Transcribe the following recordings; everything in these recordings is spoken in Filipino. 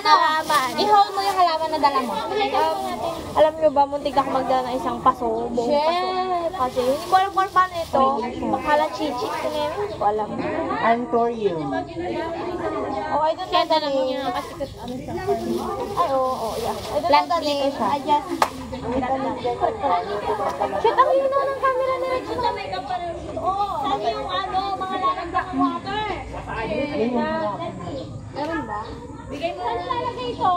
halaman. I-hold mo yung halaman na dala mo. Alam nyo ba, muntik ako magdala ng isang paso, buong paso. Kasi hindi ko alam kung paano ito. Bakala chichit ko na yun. Hindi ko alam. Antorium. Okay, doon na dala mo niya kasi ano siya. Ay, oo, yeah. I don't know dito siya. I just... Shit, ang linaw ng camera ni Regina. Saan yung ano, mga lalagdak water? Meron ba? Bigay mo na lalagay ito,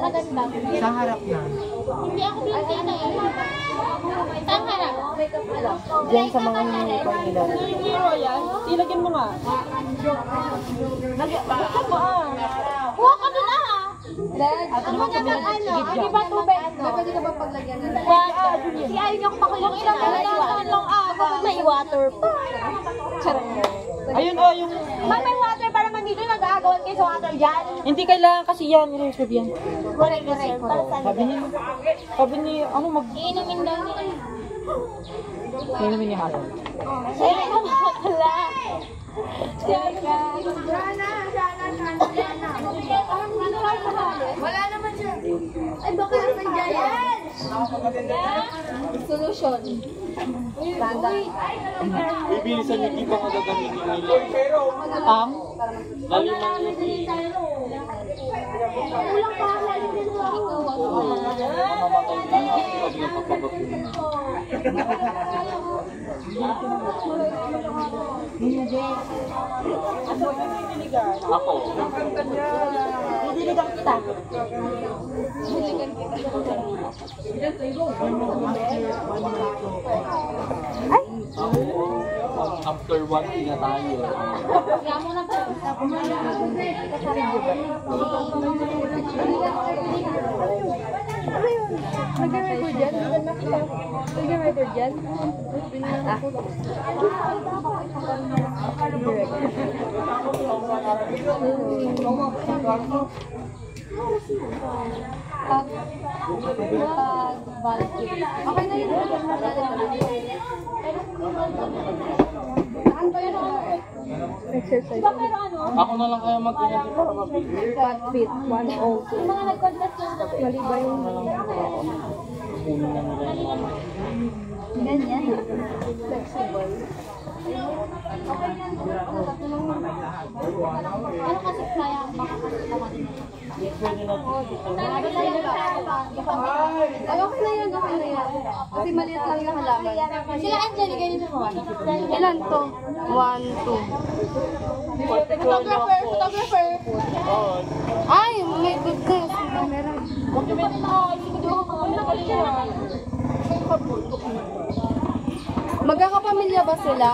maganda. Sa harap na. Hindi ako binti na eh. Saan harap? Diyan sa mga hinihipang nila. Hero yan. Ilagyan mo nga. Buksan mo ah. Kuha ka doon ah. Ano mo naman ano? Hindi ba tubig? Pwede ka ba paglagyan na lang? Si ayaw niyo pakulong ilang lang ako. May water pa. Charot. Ayun oh, yung... May water para man dito nag-aagawan kayo sa water dyan. Hindi kailangan kasi yan. I-reserve yan. Correct. Sabi ni, ano mag... Iinumin daw niya. Inumin niya halo. Ay, wala. Wala naman siya. Ay, baka naman dyan. Solution. Banda. Bibilisan niyo dito ang gagamitin nila. Ang? Laliman niyo dito. Ulang pa. Ako. Didiligan kita. Ay! After one, na tayo. Kaya mo na pa. Nag-record dyan? Nag-record dyan? Okay na yun. Exercise. Ako na lang kaya mag-inag para mabili. 5 feet, 102. Mga nag-contest yung Mali ba yung... Kunin na nila yung ano. Ganyan. Flexible. ano kasi kaya baka kasi tawag. Pwede na Ay, okay na yan, okay na yan. Kasi maliit lang yung halaman. Sila Angelica ganito mo. Ilan to? 1, 2. Photographer. Ay, may good guys. Meron. Magkakapamilya ba sila?